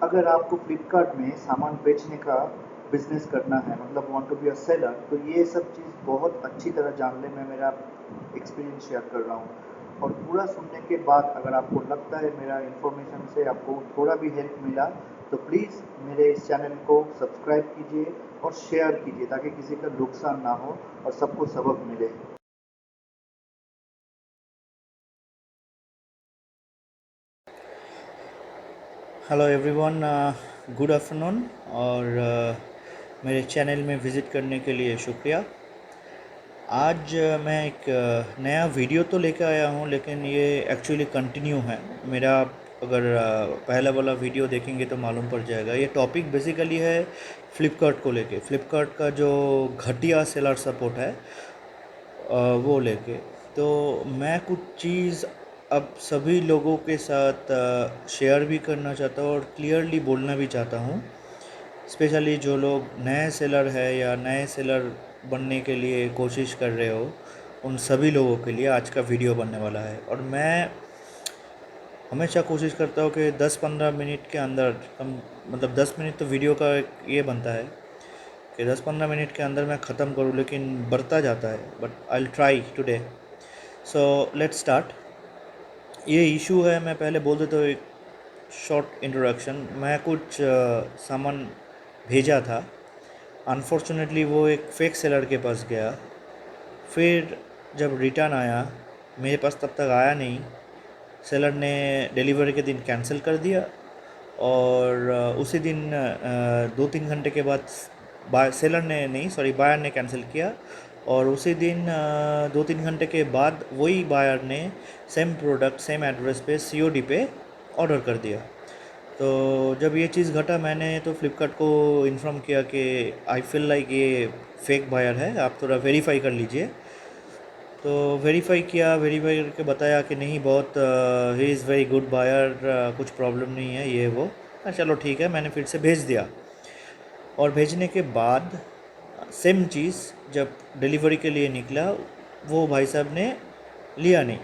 अगर आपको फ्लिपकार्ट में सामान बेचने का बिज़नेस करना है, मतलब want to be a seller, तो ये सब चीज़ बहुत अच्छी तरह जान लें। मैं मेरा एक्सपीरियंस शेयर कर रहा हूँ और पूरा सुनने के बाद अगर आपको लगता है मेरा इन्फॉर्मेशन से आपको थोड़ा भी हेल्प मिला, तो प्लीज़ मेरे इस चैनल को सब्सक्राइब कीजिए और शेयर कीजिए ताकि किसी का नुकसान ना हो और सबको सबक मिले। Hello everyone, good afternoon. और मेरे चैनल में विज़िट करने के लिए शुक्रिया। आज मैं एक नया वीडियो तो लेकर आया हूँ, लेकिन ये एक्चुअली कंटिन्यू है मेरा। अगर पहला वाला वीडियो देखेंगे तो मालूम पड़ जाएगा। ये टॉपिक बेसिकली है फ़्लिपकार्ट को लेके, फ़्लिपकार्ट का जो घटिया सेलर सपोर्ट है वो लेके। तो मैं कुछ चीज़ अब सभी लोगों के साथ शेयर भी करना चाहता हूँ और क्लियरली बोलना भी चाहता हूँ, स्पेशली जो लोग नए सेलर है या नए सेलर बनने के लिए कोशिश कर रहे हो, उन सभी लोगों के लिए आज का वीडियो बनने वाला है। और मैं हमेशा कोशिश करता हूँ कि 10-15 मिनट के अंदर मतलब 10 मिनट तो वीडियो का एक ये बनता है कि 10-15 मिनट के अंदर मैं ख़त्म करूँ, लेकिन बढ़ता जाता है। But I will try today. So let's start. ये इशू है, मैं पहले बोल देता हूँ एक शॉर्ट इंट्रोडक्शन। मैं कुछ सामान भेजा था, अनफॉर्चुनेटली वो एक फ़ेक सेलर के पास गया। फिर जब रिटर्न आया, मेरे पास तब तक आया नहीं। सेलर ने डिलीवरी के दिन कैंसिल कर दिया और उसी दिन 2-3 घंटे के बाद सेलर ने नहीं, सॉरी, बायर ने कैंसिल किया। और उसी दिन 2-3 घंटे के बाद वही बायर ने सेम प्रोडक्ट सेम एड्रेस पे सीओडी पे ऑर्डर कर दिया। तो जब ये चीज़ घटा, मैंने तो फ्लिपकार्ट को इन्फॉर्म किया कि आई फील लाइक ये फेक बायर है, आप थोड़ा वेरीफाई कर लीजिए। तो वेरीफाई किया, वेरीफाई करके बताया कि नहीं, बहुत ही इज़ वेरी गुड बायर, कुछ प्रॉब्लम नहीं है ये वो। चलो ठीक है, मैंने फिर से भेज दिया। और भेजने के बाद सेम चीज़ जब डिलीवरी के लिए निकला, वो भाई साहब ने लिया नहीं।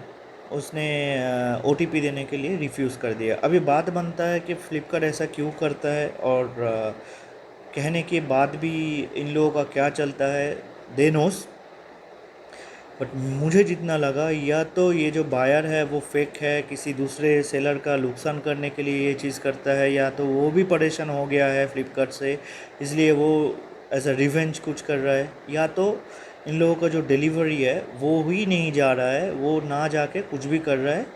उसने ओटीपी देने के लिए रिफ्यूज़ कर दिया। अभी बात बनता है कि फ़्लिपकार्ट ऐसा क्यों करता है, और कहने के बाद भी इन लोगों का क्या चलता है, दे नोस। बट मुझे जितना लगा, या तो ये जो बायर है वो फेक है, किसी दूसरे सेलर का नुकसान करने के लिए ये चीज़ करता है, या तो वो भी परेशान हो गया है फ्लिपकार्ट से, इसलिए वो एज अ रिवेंज कुछ कर रहा है, या तो इन लोगों का जो डिलीवरी है वो ही नहीं जा रहा है, वो ना जाके कुछ भी कर रहा है।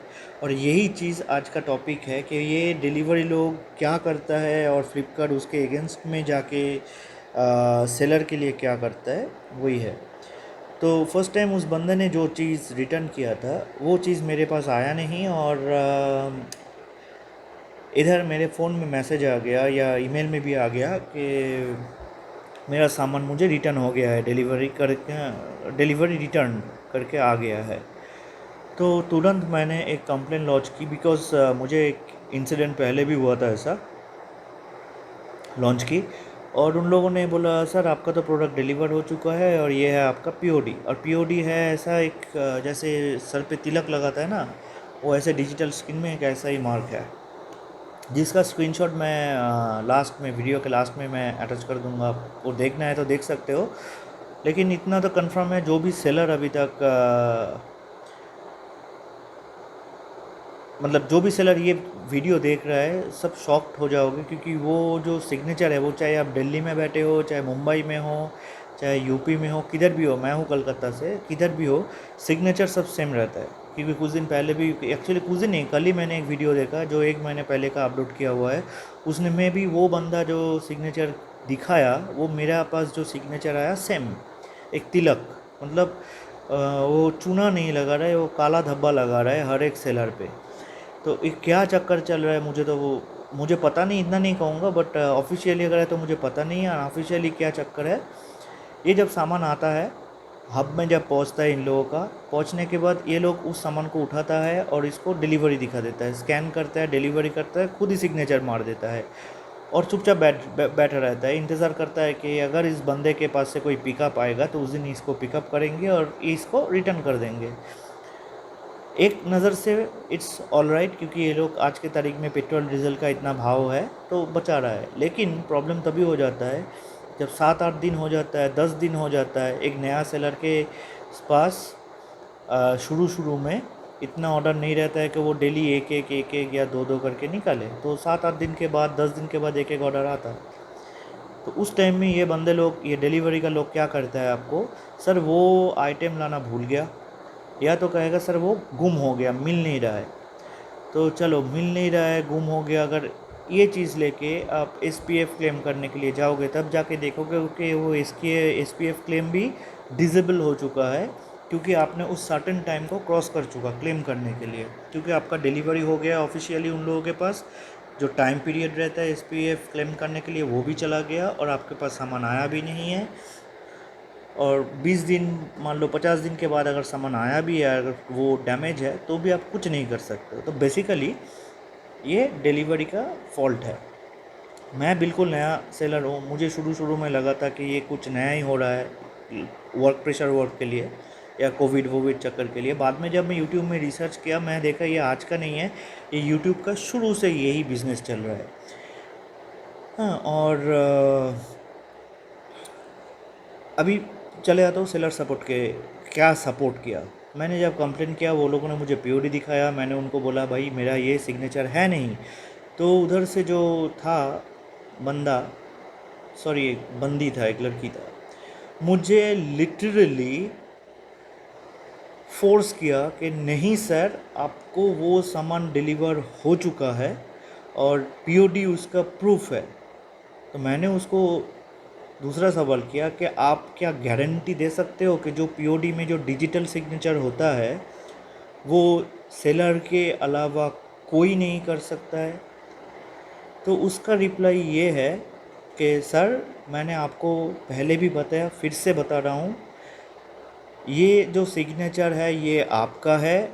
और यही चीज़ आज का टॉपिक है कि ये डिलीवरी लोग क्या करता है और फ्लिपकार्ट उसके अगेंस्ट में जाके सेलर के लिए क्या करता है, वही है। तो फर्स्ट टाइम उस बंदे ने जो चीज़ रिटर्न किया था, वो चीज़ मेरे पास आया नहीं। और इधर मेरे फ़ोन में मैसेज आ गया या ईमेल में भी आ गया कि मेरा सामान मुझे रिटर्न हो गया है, डिलीवरी रिटर्न करके आ गया है। तो तुरंत मैंने एक कंप्लेन लॉन्च की, बिकॉज़ मुझे एक इंसिडेंट पहले भी हुआ था ऐसा, लॉन्च की। और उन लोगों ने बोला, सर आपका तो प्रोडक्ट डिलीवर हो चुका है और ये है आपका पीओडी। और पीओडी है ऐसा एक जैसे सर पे तिलक लगाता है ना, वो ऐसे डिजिटल स्क्रीन में एक ऐसा ही मार्क है, जिसका स्क्रीनशॉट मैं लास्ट में, वीडियो के लास्ट में मैं अटैच कर दूंगा। आपको देखना है तो देख सकते हो। लेकिन इतना तो कंफर्म है, जो भी सेलर अभी तक मतलब जो भी सेलर ये वीडियो देख रहा है, सब शॉक्ड हो जाओगे, क्योंकि वो जो सिग्नेचर है, वो चाहे आप दिल्ली में बैठे हो, चाहे मुंबई में हो, चाहे यूपी में हो, किधर भी हो, मैं हूँ कलकत्ता से, किधर भी हो, सिग्नेचर सब सेम रहता है। क्योंकि कुछ दिन पहले भी, एक्चुअली कुछ दिन नहीं, कल ही मैंने एक वीडियो देखा जो 1 महीने पहले का अपलोड किया हुआ है। उसने में भी वो बंदा जो सिग्नेचर दिखाया, वो मेरा पास जो सिग्नेचर आया सेम, एक तिलक, मतलब वो चूना नहीं लगा रहा है, वो काला धब्बा लगा रहा है हर एक सेलर पे। तो ये क्या चक्कर चल रहा है, मुझे तो वो, मुझे पता नहीं, इतना नहीं कहूँगा, बट ऑफिशियली अगर है तो मुझे पता नहीं है ऑफिशियली क्या चक्कर है। ये जब सामान आता है, हब में जब पहुंचता है इन लोगों का, पहुंचने के बाद ये लोग उस सामान को उठाता है और इसको डिलीवरी दिखा देता है, स्कैन करता है, डिलीवरी करता है, खुद ही सिग्नेचर मार देता है और चुपचाप बैठा रहता है, इंतज़ार करता है कि अगर इस बंदे के पास से कोई पिकअप आएगा तो उस दिन इसको पिकअप करेंगे और इसको रिटर्न कर देंगे। एक नज़र से इट्स ऑल राइट, क्योंकि ये लोग आज के तारीख में पेट्रोल डीजल का इतना भाव है तो बचा रहा है। लेकिन प्रॉब्लम तभी हो जाता है जब 7-8 दिन हो जाता है, 10 दिन हो जाता है, एक नया सेलर के पास शुरू शुरू में इतना ऑर्डर नहीं रहता है कि वो डेली एक एक या दो दो करके निकाले। तो 7-8 दिन के बाद, 10 दिन के बाद एक एक ऑर्डर आता है। तो उस टाइम में ये बंदे लोग, ये डिलीवरी का लोग क्या करता है आपको, सर वो आइटम लाना भूल गया, या तो कहेगा सर वो गुम हो गया, मिल नहीं रहा है। तो चलो मिल नहीं रहा है, गुम हो गया, अगर ये चीज़ लेके आप SPF क्लेम करने के लिए जाओगे तब जाके देखोगे कि वो इसके SPF क्लेम भी डिसेबल हो चुका है, क्योंकि आपने उस सर्टेन टाइम को क्रॉस कर चुका क्लेम करने के लिए, क्योंकि आपका डिलीवरी हो गया ऑफिशियली उन लोगों के पास। जो टाइम पीरियड रहता है SPF क्लेम करने के लिए वो भी चला गया और आपके पास सामान आया भी नहीं है। और 20 दिन, मान लो 50 दिन के बाद अगर सामान आया भी है, अगर वो डैमेज है तो भी आप कुछ नहीं कर सकते। तो बेसिकली ये डिलीवरी का फॉल्ट है। मैं बिल्कुल नया सेलर हूँ, मुझे शुरू शुरू में लगा था कि ये कुछ नया ही हो रहा है वर्क प्रेशर वर्क के लिए या कोविड चक्कर के लिए। बाद में जब मैं यूट्यूब में रिसर्च किया, मैं देखा ये आज का नहीं है, ये यूट्यूब का शुरू से यही बिज़नेस चल रहा है। हाँ, और अभी चले जाता हूँ सेलर सपोर्ट के, क्या सपोर्ट किया मैंने। जब कंप्लेन किया वो लोगों ने मुझे POD दिखाया, मैंने उनको बोला भाई मेरा ये सिग्नेचर है नहीं। तो उधर से जो था बंदा, सॉरी एक बंदी था, एक लड़की था, मुझे लिटरली फोर्स किया कि नहीं सर आपको वो सामान डिलीवर हो चुका है और POD उसका प्रूफ है। तो मैंने उसको दूसरा सवाल किया कि आप क्या गारंटी दे सकते हो कि जो POD में जो डिजिटल सिग्नेचर होता है वो सेलर के अलावा कोई नहीं कर सकता है। तो उसका रिप्लाई ये है कि सर मैंने आपको पहले भी बताया, फिर से बता रहा हूँ, ये जो सिग्नेचर है ये आपका है,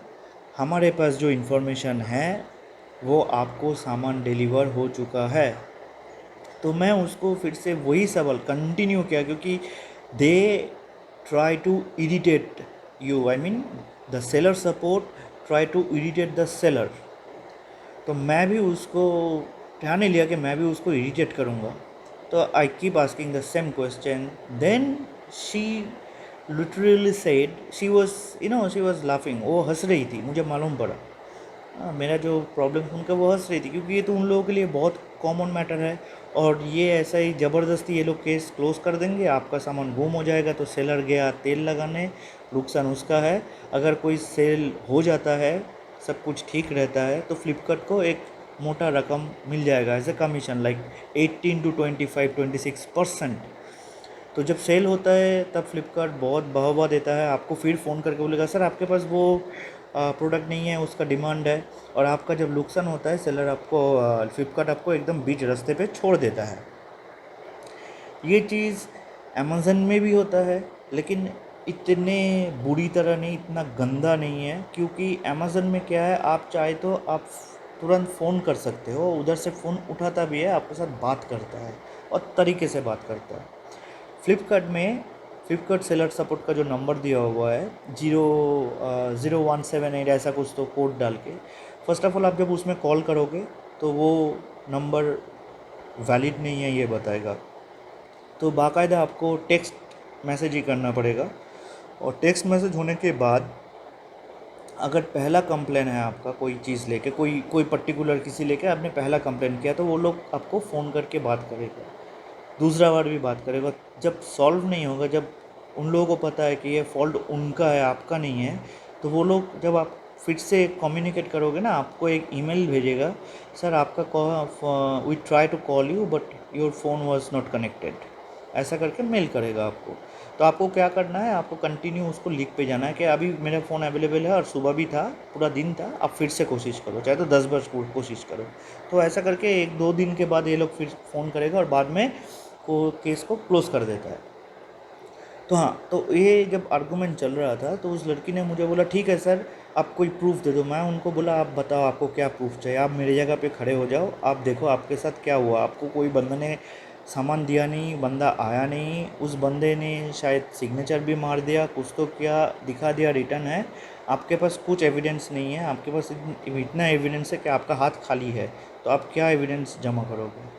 हमारे पास जो इन्फॉर्मेशन है वो आपको सामान डिलीवर हो चुका है। तो मैं उसको फिर से वही सवाल कंटिन्यू किया, क्योंकि they try to irritate you, I mean the seller support try to irritate the seller. तो मैं भी उसको ध्यान नहीं लिया कि मैं भी उसको इरिटेट करूँगा। तो I keep asking the same question, then she literally said, she was she was laughing, वो हंस रही थी, मुझे मालूम पड़ा। मेरा जो प्रॉब्लम सुनकर वो हंस रही थी, क्योंकि ये तो उन लोगों के लिए बहुत कॉमन मैटर है। और ये ऐसा ही ज़बरदस्ती ये लोग केस क्लोज़ कर देंगे, आपका सामान गुम हो जाएगा तो सेलर गया तेल लगाने, नुकसान उसका है। अगर कोई सेल हो जाता है, सब कुछ ठीक रहता है, तो फ्लिपकार्ट को एक मोटा रकम मिल जाएगा as a commission, like 18 to 25-26%। तो जब सेल होता है तब फ्लिपकार्ट बहुत बढ़ावा देता है, आपको फिर फ़ोन करके बोलेगा सर आपके पास वो प्रोडक्ट नहीं है, उसका डिमांड है। और आपका जब नुकसान होता है, सेलर आपको फ्लिपकार्ट आपको एकदम बीच रास्ते पे छोड़ देता है। ये चीज़ अमेज़न में भी होता है, लेकिन इतने बुरी तरह नहीं, इतना गंदा नहीं है। क्योंकि अमेज़न में क्या है, आप चाहे तो आप तुरंत फ़ोन कर सकते हो, उधर से फ़ोन उठाता भी है, आपके साथ बात करता है और तरीके से बात करता है। फ्लिपकार्ट में फ्लिपकार्ट सेलर सपोर्ट का जो नंबर दिया हुआ है 0178 ऐसा कुछ, तो कोड डाल के, फ़र्स्ट ऑफ़ ऑल आप जब उसमें कॉल करोगे तो वो नंबर वैलिड नहीं है ये बताएगा। तो बाकायदा आपको टेक्स्ट मैसेज ही करना पड़ेगा। और टेक्स्ट मैसेज होने के बाद अगर पहला कंप्लेन है आपका कोई चीज़ लेके, कोई पर्टिकुलर किसी लेके आपने पहला कंप्लेन किया, तो वो लोग आपको फ़ोन करके बात करेगा, दूसरा बार भी बात करेगा। जब सॉल्व नहीं होगा, जब उन लोगों को पता है कि ये फॉल्ट उनका है, आपका नहीं है, तो वो लोग जब आप फिर से कम्युनिकेट करोगे ना, आपको एक ईमेल भेजेगा, सर आपका we try to call you but your phone was not connected, ऐसा करके मेल करेगा आपको। तो आपको क्या करना है, आपको कंटिन्यू उसको लिख पे जाना है कि अभी मेरा फ़ोन अवेलेबल है और सुबह भी था, पूरा दिन था, आप फिर से कोशिश करो, चाहे तो 10 बार कोशिश करो। तो ऐसा करके 1-2 दिन के बाद ये लोग फिर फ़ोन करेगा और बाद में को केस को क्लोज़ कर देता है। तो हाँ, तो ये जब आर्गूमेंट चल रहा था तो उस लड़की ने मुझे बोला ठीक है सर आप कोई प्रूफ दे दो। मैं उनको बोला आप बताओ आपको क्या प्रूफ चाहिए, आप मेरी जगह पे खड़े हो जाओ, आप देखो आपके साथ क्या हुआ, आपको कोई बंदे ने सामान दिया नहीं, बंदा आया नहीं, उस बंदे ने शायद सिग्नेचर भी मार दिया, कुछ तो किया, दिखा दिया रिटर्न है, आपके पास कुछ एविडेंस नहीं है, आपके पास इतना एविडेंस है कि आपका हाथ खाली है, तो आप क्या एविडेंस जमा करोगे?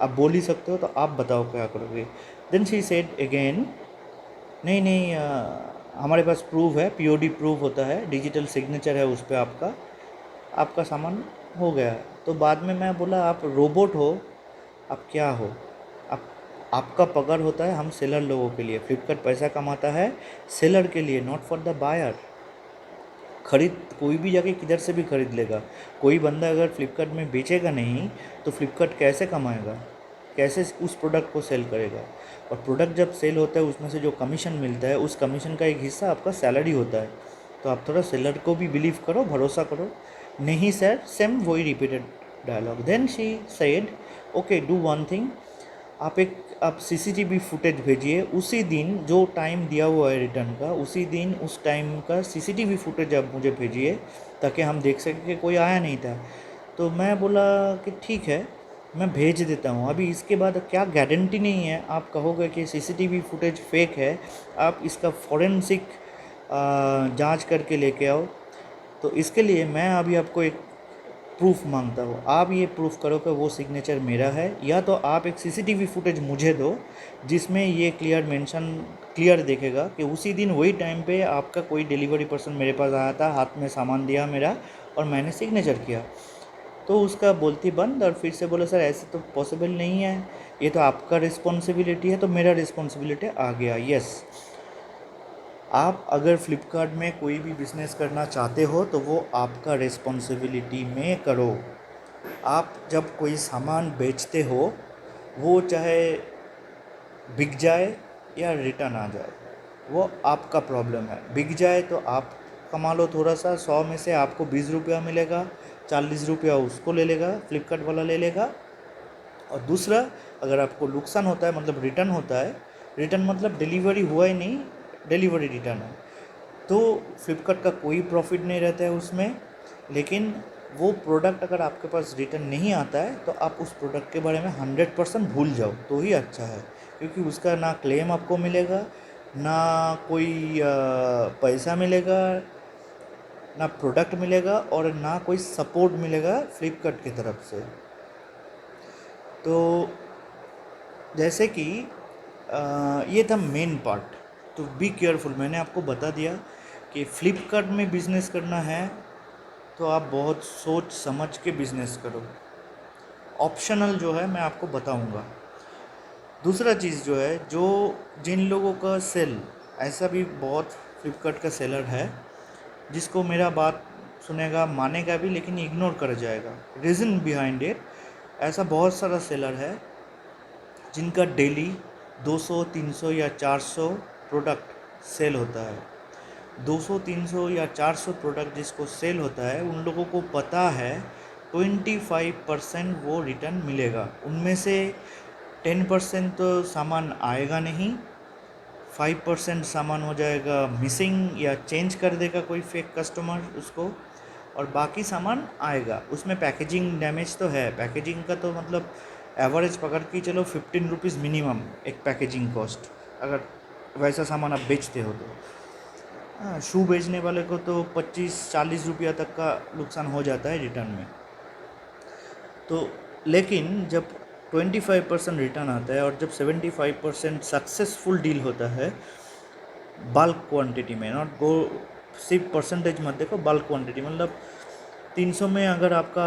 आप बोल ही सकते हो, तो आप बताओ क्या करोगे? देन शी सेड अगेन, नहीं नहीं, हमारे पास प्रूफ है, पीओडी प्रूफ होता है, डिजिटल सिग्नेचर है उस पर आपका, आपका सामान हो गया। तो बाद में मैं बोला, आप रोबोट हो, आप क्या हो? आप आपका पगार होता है हम सेलर लोगों के लिए, फ्लिपकार्ट पैसा कमाता है सेलर के लिए, नॉट फॉर द बायर। खरीद कोई भी जाके किधर से भी खरीद लेगा, कोई बंदा अगर फ्लिपकार्ट में बेचेगा नहीं तो फ्लिपकार्ट कैसे कमाएगा, कैसे उस प्रोडक्ट को सेल करेगा? और प्रोडक्ट जब सेल होता है उसमें से जो कमीशन मिलता है, उस कमीशन का एक हिस्सा आपका सैलरी होता है। तो आप थोड़ा सेलर को भी बिलीव करो, भरोसा करो। नहीं सर, सेम वही repeated dialogue. Then she said, okay do one thing, आप सीसीटीवी फुटेज भेजिए, उसी दिन जो टाइम दिया हुआ है रिटर्न का, उसी दिन उस टाइम का सीसीटीवी फुटेज आप मुझे भेजिए, ताकि हम देख सकें कि कोई आया नहीं था। तो मैं बोला कि ठीक है, मैं भेज देता हूँ। अभी इसके बाद क्या गारंटी नहीं है, आप कहोगे कि सीसीटीवी फुटेज फेक है, आप इसका फॉरेंसिक जांच करके लेके आओ। तो इसके लिए मैं अभी आपको एक प्रूफ मांगता हूँ, आप ये प्रूफ करो कि वो सिग्नेचर मेरा है, या तो आप एक सीसीटीवी फुटेज मुझे दो जिसमें ये क्लियर देखेगा कि उसी दिन वही टाइम पे आपका कोई डिलीवरी पर्सन मेरे पास आया था, हाथ में सामान दिया मेरा और मैंने सिग्नेचर किया। तो उसका बोलती बंद और फिर से बोले, सर ऐसे तो पॉसिबल नहीं है, ये तो आपका रिस्पॉन्सिबिलिटी है, तो मेरा रिस्पॉन्सिबिलिटी आ गया। यस, आप अगर फ्लिपकार्ट में कोई भी बिज़नेस करना चाहते हो तो वो आपका रिस्पॉन्सिबिलिटी में करो। आप जब कोई सामान बेचते हो, वो चाहे बिक जाए या रिटर्न आ जाए, वो आपका प्रॉब्लम है। बिक जाए तो आप कमा लो थोड़ा सा, 100 में से आपको 20 रुपया मिलेगा, 40 रुपया उसको ले लेगा, फ्लिपकार्ट वाला ले लेगा। और दूसरा, अगर आपको नुकसान होता है, मतलब रिटर्न होता है, रिटर्न मतलब डिलीवरी हुआ ही नहीं, डिलीवरी रिटर्न है, तो फ्लिपकार्ट का कोई प्रॉफिट नहीं रहता है उसमें। लेकिन वो प्रोडक्ट अगर आपके पास रिटर्न नहीं आता है तो आप उस प्रोडक्ट के बारे में 100% भूल जाओ तो ही अच्छा है, क्योंकि उसका ना क्लेम आपको मिलेगा, ना कोई पैसा मिलेगा, ना प्रोडक्ट मिलेगा, और ना कोई सपोर्ट मिलेगा फ्लिपकार्ट की तरफ से। तो जैसे कि ये था मेन पार्ट। तो बी केयरफुल, मैंने आपको बता दिया कि फ्लिपकार्ट में बिज़नेस करना है तो आप बहुत सोच समझ के बिज़नेस करो। ऑप्शनल जो है मैं आपको बताऊंगा। दूसरा चीज़ जो है, जो जिन लोगों का सेल, ऐसा भी बहुत फ्लिपकार्ट का सेलर है जिसको मेरा बात सुनेगा, मानेगा भी, लेकिन इग्नोर कर जाएगा। रीज़न बिहाइंड इट, ऐसा बहुत सारा सेलर है जिनका डेली 200, 300 या 400 प्रोडक्ट सेल होता है। 200, 300 या 400 प्रोडक्ट जिसको सेल होता है, उन लोगों को पता है 25% वो रिटर्न मिलेगा। उनमें से 10% तो सामान आएगा नहीं, 5% सामान हो जाएगा मिसिंग या चेंज कर देगा कोई फेक कस्टमर उसको, और बाकी सामान आएगा। उसमें पैकेजिंग डैमेज तो है, पैकेजिंग का तो मतलब एवरेज पकड़ के चलो 15 रुपीज़ मिनिमम एक पैकेजिंग कॉस्ट, अगर वैसा सामान आप बेचते हो तो। हाँ, शू बेचने वाले को तो 25-40 रुपया तक का नुकसान हो जाता है रिटर्न में। तो लेकिन जब 25% रिटर्न आता है और जब 75% सक्सेसफुल डील होता है बल्क क्वांटिटी में, नॉट गो सिर्फ परसेंटेज मत देखो, बल्क क्वांटिटी मतलब 300 में अगर आपका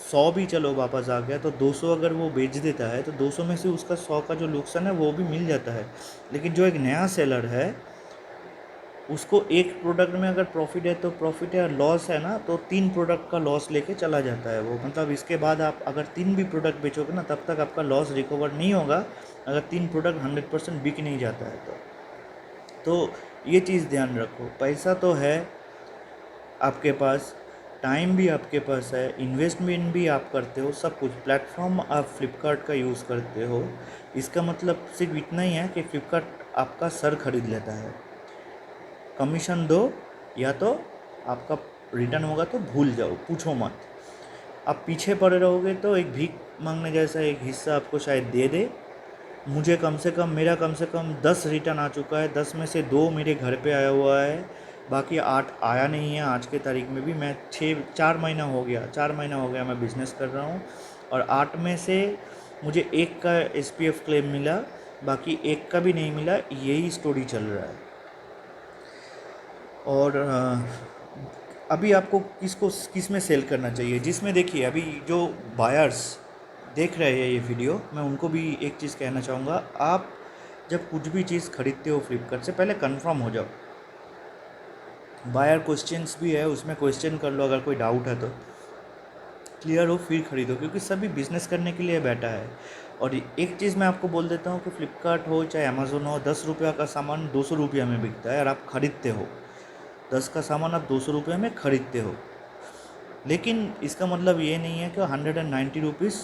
100 भी चलो वापस आ गया, तो 200 अगर वो बेच देता है तो 200 में से उसका 100 का जो नुकसान है वो भी मिल जाता है। लेकिन जो एक नया सेलर है उसको एक प्रोडक्ट में अगर प्रॉफिट है तो प्रॉफिट है, और लॉस है ना तो 3 प्रोडक्ट का लॉस लेके चला जाता है वो। मतलब इसके बाद आप अगर 3 भी प्रोडक्ट बेचोगे ना, तब तक आपका लॉस रिकवर नहीं होगा, अगर 3 प्रोडक्ट 100% बिक नहीं जाता है तो ये चीज़ ध्यान रखो। पैसा तो है आपके पास, टाइम भी आपके पास है, इन्वेस्टमेंट भी आप करते हो, सब कुछ। प्लेटफॉर्म आप फ्लिपकार्ट का यूज़ करते हो, इसका मतलब सिर्फ इतना ही है कि फ्लिपकार्ट आपका सर खरीद लेता है। कमीशन दो, या तो आपका रिटर्न होगा तो भूल जाओ, पूछो मत। आप पीछे पड़े रहोगे तो एक भीख मांगने जैसा एक हिस्सा आपको शायद दे दे। मुझे कम से कम मेरा कम से कम 10 रिटर्न आ चुका है, 10 में से 2 मेरे घर पे आया हुआ है, बाकी 8 आया नहीं है आज के तारीख में भी। मैं 4 महीना हो गया मैं बिज़नेस कर रहा हूँ, और 8 में से मुझे एक का SPF क्लेम मिला, बाकी एक का भी नहीं मिला। यही स्टोरी चल रहा है। और अभी आपको किस में सेल करना चाहिए, जिसमें देखिए अभी जो बायर्स देख रहे हैं ये वीडियो, मैं उनको भी एक चीज़ कहना चाहूँगा। आप जब कुछ भी चीज़ खरीदते हो फ्लिपकार्ट से, पहले कंफर्म हो जाओ। बायर क्वेश्चंस भी है, उसमें क्वेश्चन कर लो, अगर कोई डाउट है तो क्लियर हो फिर खरीदो, क्योंकि सभी बिज़नेस करने के लिए बैठा है। और एक चीज़ मैं आपको बोल देता हूँ कि फ्लिपकार्ट हो चाहे अमेज़ोन हो, 10 रुपये का सामान 200 रुपये में बिकता है और आप ख़रीदते हो। 10 का सामान आप 200 रुपये में ख़रीदते हो, लेकिन इसका मतलब ये नहीं है कि 190 रुपीज़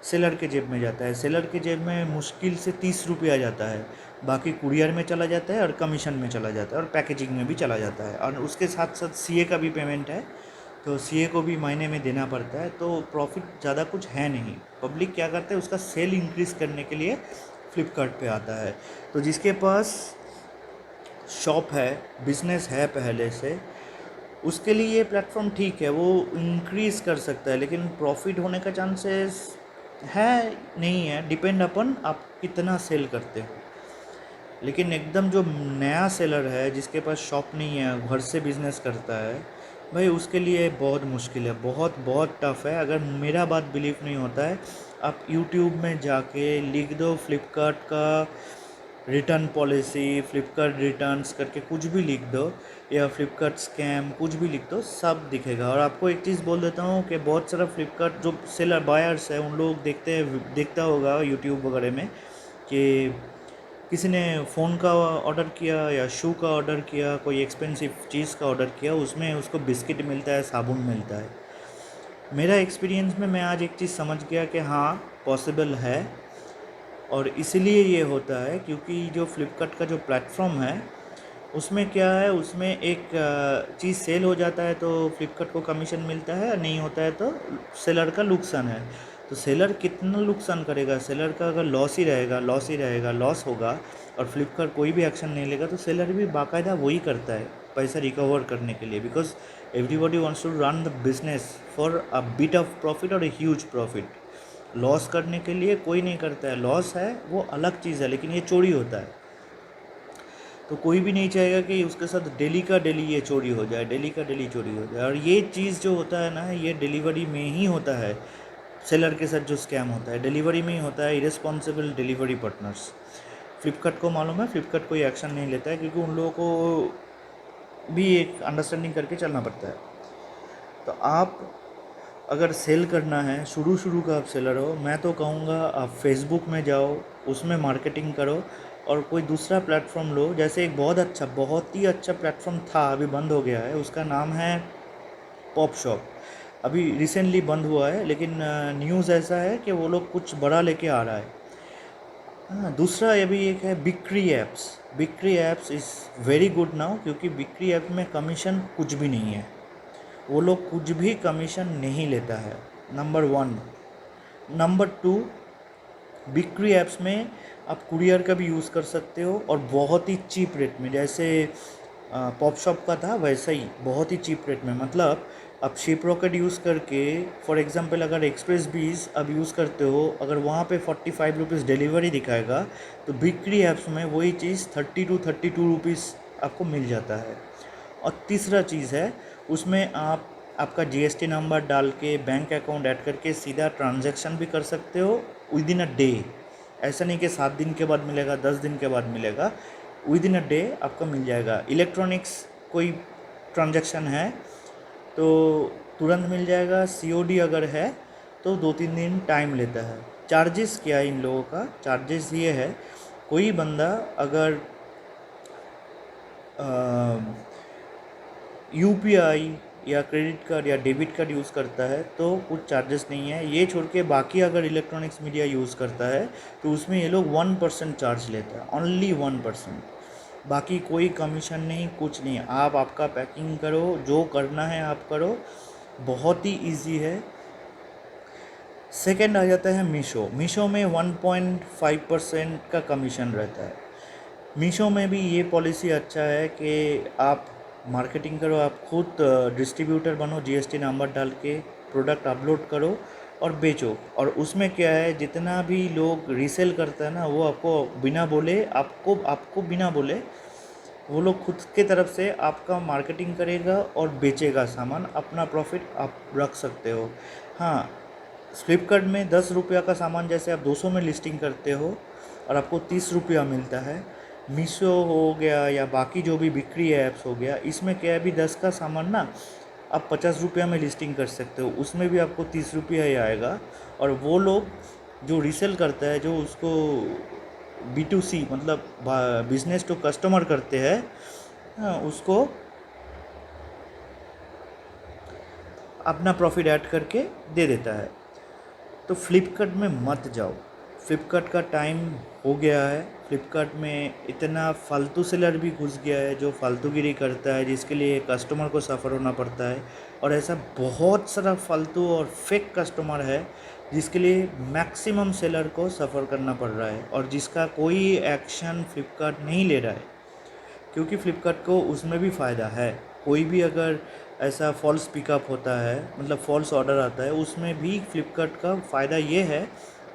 सेलर के जेब में जाता है। सेलर के जेब में मुश्किल से 30 रुपया जाता है, बाकी कुरियर में चला जाता है और कमीशन में चला जाता है और पैकेजिंग में भी चला जाता है, और उसके साथ साथ CA का भी पेमेंट है, तो CA को भी महीने में देना पड़ता है। तो प्रॉफिट ज़्यादा कुछ है नहीं। पब्लिक क्या करता है, उसका सेल इंक्रीज़ करने के लिए फ्लिपकार्ट पे आता है। तो जिसके पास शॉप है, बिज़नेस है पहले से, उसके लिए ये प्लेटफॉर्म ठीक है, वो इंक्रीज़ कर सकता है, लेकिन प्रॉफिट होने का चांसेस है नहीं है, डिपेंड अपन आप कितना सेल करते हो। लेकिन एकदम जो नया सेलर है, जिसके पास शॉप नहीं है, घर से बिज़नेस करता है, भाई उसके लिए बहुत मुश्किल है, बहुत बहुत टफ़ है। अगर मेरा बात बिलीव नहीं होता है, आप यूट्यूब में जाके लिख दो फ्लिपकार्ट का रिटर्न पॉलिसी, फ्लिपकार्ट रिटर्न्स करके कुछ भी लिख दो, या फ्लिपकार्ट स्कैम कुछ भी लिख दो, सब दिखेगा। और आपको एक चीज़ बोल देता हूँ कि बहुत सारा फ्लिपकार्ट जो सेलर बायर्स है, उन लोग देखता होगा यूट्यूब वगैरह में कि किसी ने फ़ोन का ऑर्डर किया या शू का ऑर्डर किया, कोई एक्सपेंसिव चीज़ का ऑर्डर किया, उसमें उसको बिस्किट मिलता है, साबुन मिलता है। मेरा एक्सपीरियंस में मैं आज एक चीज़ समझ गया कि हाँ, पॉसिबल है। और इसीलिए ये होता है क्योंकि जो फ्लिपकार्ट का जो प्लेटफॉर्म है, उसमें क्या है, उसमें एक चीज़ सेल हो जाता है तो फ्लिपकार्ट को कमीशन मिलता है, नहीं होता है तो सेलर का नुकसान है। तो सेलर कितना नुकसान करेगा, सेलर का अगर लॉस ही रहेगा, लॉस होगा, और फ्लिपकार्ट कोई भी एक्शन नहीं लेगा, तो सेलर भी बाकायदा वही करता है पैसा रिकवर करने के लिए, because everybody wants to run the business for a bit of profit और ए ह्यूज प्रॉफिट। लॉस करने के लिए कोई नहीं करता है, लॉस है वो अलग चीज़ है, लेकिन ये चोरी होता है। तो कोई भी नहीं चाहेगा कि उसके साथ डेली का डेली ये चोरी हो जाए, डेली का डेली चोरी हो जाए। और ये चीज़ जो होता है ना, ये डिलीवरी में ही होता है। सेलर के साथ जो स्कैम होता है डिलीवरी में ही होता है, इरेस्पॉन्सिबल डिलीवरी पार्टनर्स। फ्लिपकार्ट को मालूम है, फ्लिपकार्ट कोई एक्शन नहीं लेता है, क्योंकि उन लोगों को भी एक अंडरस्टैंडिंग करके चलना पड़ता है। तो आप अगर सेल करना है, शुरू का आप सेलर हो, मैं तो कहूँगा आप फेसबुक में जाओ, उसमें मार्केटिंग करो, और कोई दूसरा प्लेटफॉर्म लो। जैसे एक बहुत ही अच्छा प्लेटफॉर्म था, अभी बंद हो गया है, उसका नाम है पॉप शॉप। अभी रिसेंटली बंद हुआ है, लेकिन न्यूज़ ऐसा है कि वो लोग कुछ बड़ा लेके आ रहा है। हाँ, दूसरा ये भी एक है बिक्री ऐप्स। बिक्री apps is very good now, क्योंकि बिक्री ऐप में कमीशन कुछ भी नहीं है, वो लोग कुछ भी कमीशन नहीं लेता है, नंबर 1। नंबर 2, बिक्री ऐप्स में आप कुरियर का भी यूज़ कर सकते हो, और बहुत ही चीप रेट में, जैसे पॉप शॉप का था वैसा ही बहुत ही चीप रेट में। मतलब आप शिप रॉकेट यूज़ करके, फॉर एग्जांपल अगर एक्सप्रेस बीज अब यूज़ करते हो, अगर वहाँ पे 45 रुपीज़ डिलीवरी दिखाएगा, तो बिक्री ऐप्स में वही चीज़ 30 to 32 रुपीज़ आपको मिल जाता है। और तीसरा चीज़ है, उसमें आप आपका GST नंबर डाल के बैंक अकाउंट ऐड करके सीधा ट्रांजैक्शन भी कर सकते हो विद इन अ डे। ऐसा नहीं कि 7 दिन के बाद मिलेगा, 10 दिन के बाद मिलेगा, विद इन अ डे आपका मिल जाएगा। इलेक्ट्रॉनिक्स कोई ट्रांजैक्शन है तो तुरंत मिल जाएगा, COD अगर है तो 2-3 दिन टाइम लेता है। चार्जेस क्या है इन लोगों का, चार्जेस ये है, कोई बंदा अगर UPI या क्रेडिट कार्ड या डेबिट कार्ड यूज़ करता है तो कुछ चार्जेस नहीं है। ये छोड़ के बाकी अगर इलेक्ट्रॉनिक्स मीडिया यूज़ करता है तो उसमें ये लोग 1% चार्ज लेता है, ओनली 1%। बाकी कोई कमीशन नहीं, कुछ नहीं। आपका पैकिंग करो, जो करना है आप करो, बहुत ही ईजी है। सेकंड आ जाता है मीशो। मीशो में 1.5% का कमीशन रहता है। मीशो में भी ये पॉलिसी अच्छा है कि आप मार्केटिंग करो, आप खुद डिस्ट्रीब्यूटर बनो, जीएसटी नंबर डाल के प्रोडक्ट अपलोड करो और बेचो। और उसमें क्या है, जितना भी लोग रीसेल करता है ना, वो आपको बिना बोले, आपको बिना बोले वो लोग खुद के तरफ से आपका मार्केटिंग करेगा और बेचेगा सामान, अपना प्रॉफिट आप रख सकते हो। हाँ, फ्लिपकार्ट में 10 रुपया का सामान जैसे आप 200 में लिस्टिंग करते हो और आपको 30 रुपया मिलता है। मीशो हो गया या बाकी जो भी बिक्री ऐप्स हो गया, इसमें क्या है, अभी 10 का सामान ना आप 50 रुपया में लिस्टिंग कर सकते हो, उसमें भी आपको 30 रुपया ही आएगा। और वो लोग जो रीसेल करता है, जो उसको B2C मतलब बिजनेस टू कस्टमर करते हैं, हाँ, उसको अपना प्रॉफिट ऐड करके दे देता है। तो फ्लिपकार्ट में मत जाओ, फ्लिपकार्ट का टाइम हो गया है। फ्लिपकार्ट में इतना फालतू सेलर भी घुस गया है जो फालतूगिरी करता है, जिसके लिए कस्टमर को सफ़र होना पड़ता है। और ऐसा बहुत सारा फालतू और फेक कस्टमर है जिसके लिए मैक्सिमम सेलर को सफ़र करना पड़ रहा है और जिसका कोई एक्शन फ्लिपकार्ट नहीं ले रहा है, क्योंकि फ्लिपकार्ट को उसमें भी फ़ायदा है। कोई भी अगर ऐसा फॉल्स पिकअप होता है, मतलब फॉल्स ऑर्डर आता है, उसमें भी फ्लिपकार्ट का फ़ायदा ये है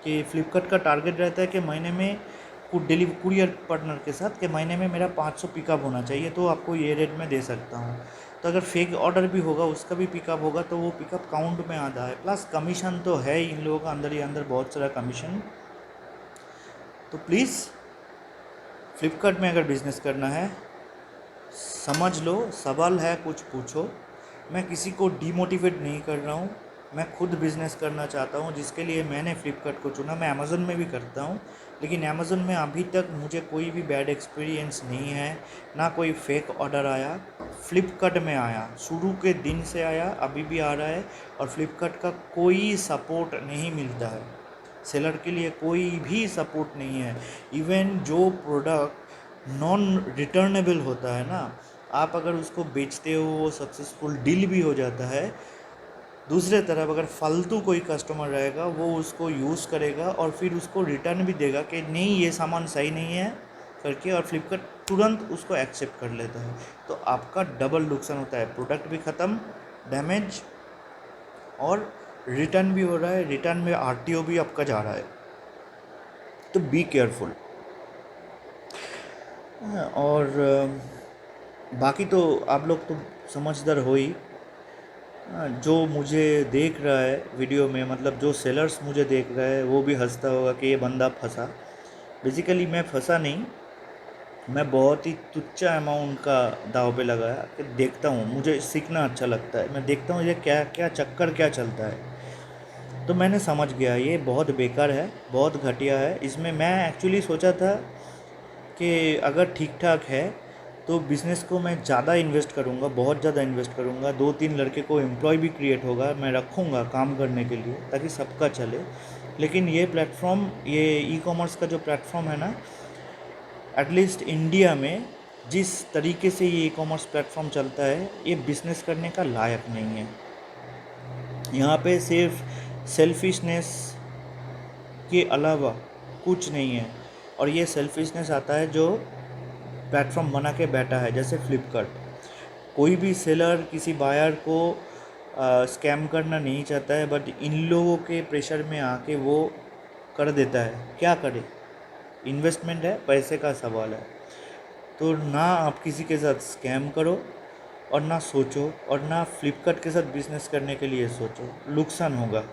कि फ्लिपकार्ट का टारगेट रहता है कि महीने में कुरियर पार्टनर के साथ कि महीने में मेरा 500 पिकअप होना चाहिए, तो आपको ये रेट में दे सकता हूँ। तो अगर फेक ऑर्डर भी होगा, उसका भी पिकअप होगा, तो वो पिकअप काउंट में आता है। प्लस कमीशन तो है ही इन लोगों का, अंदर ही अंदर बहुत सारा कमीशन। तो प्लीज़ फ्लिपकार्ट में अगर बिज़नेस करना है, समझ लो, सवाल है कुछ पूछो। मैं किसी को डीमोटिवेट नहीं कर रहा हूँ, मैं खुद बिज़नेस करना चाहता हूँ, जिसके लिए मैंने फ़्लिपकार्ट को चुना। मैं अमेज़न में भी करता हूँ, लेकिन अमेज़न में अभी तक मुझे कोई भी बैड एक्सपीरियंस नहीं है, ना कोई फेक ऑर्डर आया। फ़्लिपकार्ट में आया, शुरू के दिन से आया, अभी भी आ रहा है। और फ़्लिपकार्ट का कोई सपोर्ट नहीं मिलता है, सेलर के लिए कोई भी सपोर्ट नहीं है। इवन जो प्रोडक्ट नॉन रिटर्नेबल होता है ना, आप अगर उसको बेचते हो, वो सक्सेसफुल डील भी हो जाता है। दूसरे तरफ अगर फालतू कोई कस्टमर रहेगा, वो उसको यूज़ करेगा और फिर उसको रिटर्न भी देगा कि नहीं ये सामान सही नहीं है करके, और फ्लिपकार्ट तुरंत उसको एक्सेप्ट कर लेता है। तो आपका डबल नुकसान होता है, प्रोडक्ट भी ख़त्म, डैमेज, और रिटर्न भी हो रहा है, रिटर्न में आरटीओ भी आपका जा रहा है। तो बी केयरफुल। और बाकी तो आप लोग तो समझदार हो ही। जो मुझे देख रहा है वीडियो में, मतलब जो सेलर्स मुझे देख रहा है, वो भी हंसता होगा कि ये बंदा फंसा। बेसिकली मैं फंसा नहीं, मैं बहुत ही तुच्छा अमाउंट का दाव पे लगाया कि देखता हूँ, मुझे सीखना अच्छा लगता है, मैं देखता हूँ ये क्या क्या चक्कर क्या चलता है। तो मैंने समझ गया ये बहुत बेकार है, बहुत घटिया है। इसमें मैं एक्चुअली सोचा था कि अगर ठीक ठाक है तो बिज़नेस को मैं ज़्यादा इन्वेस्ट करूँगा, बहुत ज़्यादा इन्वेस्ट करूँगा, 2-3 लड़के को एम्प्लॉय भी क्रिएट होगा, मैं रखूँगा काम करने के लिए ताकि सबका चले। लेकिन ये प्लेटफॉर्म, ये ई कॉमर्स का जो प्लेटफॉर्म है ना, एटलीस्ट इंडिया में जिस तरीके से ये ई कॉमर्स प्लेटफॉर्म चलता है, ये बिज़नेस करने का लायक नहीं है। यहाँ पे सिर्फ सेल्फिशनेस के अलावा कुछ नहीं है। और ये सेल्फिशनेस आता है जो प्लेटफॉर्म बना के बैठा है, जैसे फ्लिपकार्ट। कोई भी सेलर किसी बायर को स्कैम करना नहीं चाहता है, बट इन लोगों के प्रेशर में आके वो कर देता है। क्या करे, इन्वेस्टमेंट है, पैसे का सवाल है। तो ना आप किसी के साथ स्कैम करो और ना सोचो, और ना फ्लिपकार्ट के साथ बिज़नेस करने के लिए सोचो, नुकसान होगा।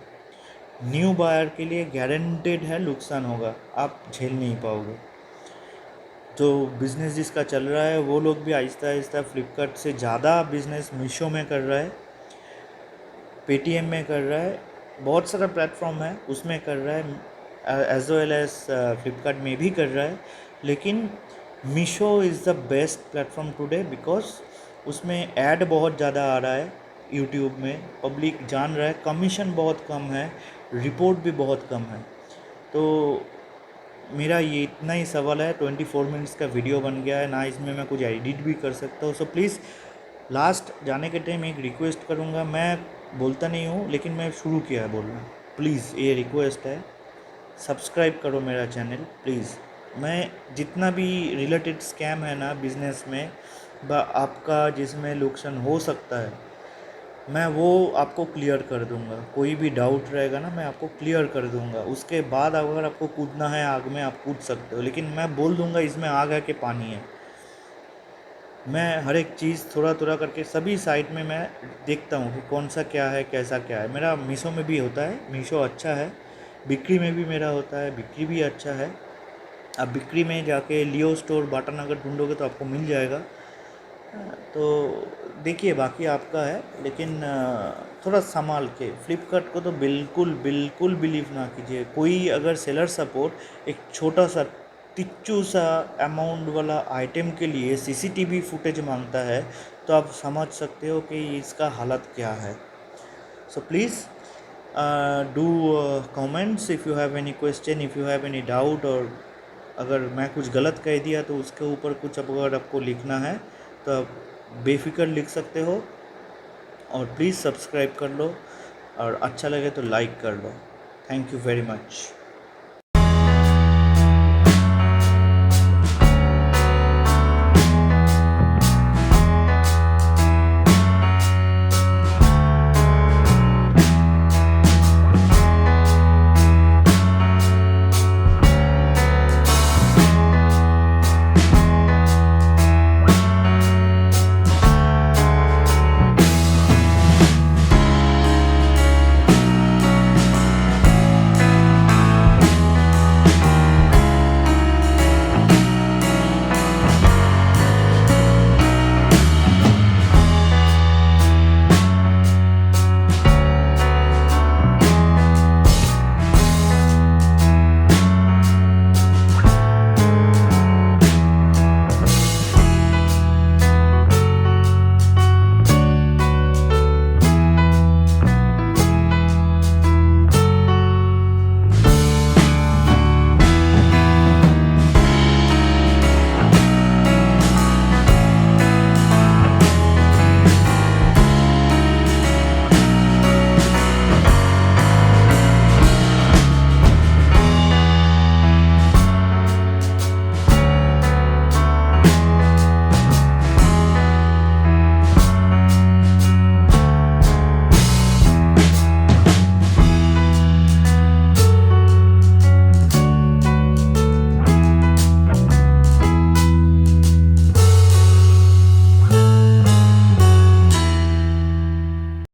न्यू बायर के लिए गारंटेड है नुकसान होगा, आप झेल नहीं पाओगे। जो बिज़नेस जिसका चल रहा है, वो लोग भी आहिस्ता आहिस्ता फ्लिपकार्ट से ज़्यादा बिज़नेस मीशो में कर रहा है, पेटीएम में कर रहा है, बहुत सारा प्लेटफॉर्म है उसमें कर रहा है, एज वेल एज फ्लिपकार्ट में भी कर रहा है। लेकिन Meesho is the best platform today, because उसमें ऐड बहुत ज़्यादा आ रहा है, यूट्यूब में पब्लिक जान रहा है, कमीशन बहुत कम है, रिपोर्ट भी बहुत कम है। तो मेरा ये इतना ही सवाल है, 24 मिनट्स का वीडियो बन गया है ना, इसमें मैं कुछ एडिट भी कर सकता हूँ। सो प्लीज़ लास्ट जाने के टाइम एक रिक्वेस्ट करूँगा, मैं बोलता नहीं हूँ लेकिन मैं शुरू किया है बोलना, प्लीज़ ये रिक्वेस्ट है, सब्सक्राइब करो मेरा चैनल प्लीज़। मैं जितना भी रिलेटेड स्कैम है ना बिज़नेस में आपका जिसमें नुकसान हो सकता है, मैं वो आपको क्लियर कर दूंगा। कोई भी डाउट रहेगा ना, मैं आपको क्लियर कर दूंगा। उसके बाद अगर आपको कूदना है आग में, आप कूद सकते हो, लेकिन मैं बोल दूंगा इसमें आग है कि पानी है। मैं हर एक चीज़ थोड़ा थोड़ा करके सभी साइट में मैं देखता हूँ कि कौन सा क्या है, कैसा क्या है। मेरा मीशो में भी होता है, मीशो अच्छा है। बिक्री में भी मेरा होता है, बिक्री भी अच्छा है। आप बिक्री में जाके लियो स्टोर बाटा नगर ढूंढोगे तो आपको मिल जाएगा। तो देखिए, बाकी आपका है, लेकिन थोड़ा संभाल के। फ्लिपकार्ट को तो बिल्कुल बिल्कुल बिलीव ना कीजिए। कोई अगर सेलर सपोर्ट एक छोटा सा टिच्चू सा अमाउंट वाला आइटम के लिए सीसीटीवी फुटेज मांगता है, तो आप समझ सकते हो कि इसका हालत क्या है। So please do comments if you have any question, if you have any doubt, और अगर मैं कुछ गलत कह दिया तो उसके ऊपर कुछ अगर आपको लिखना है तो आप बेफिक्र लिख सकते हो। और प्लीज़ सब्सक्राइब कर लो, और अच्छा लगे तो लाइक कर लो। Thank you very much.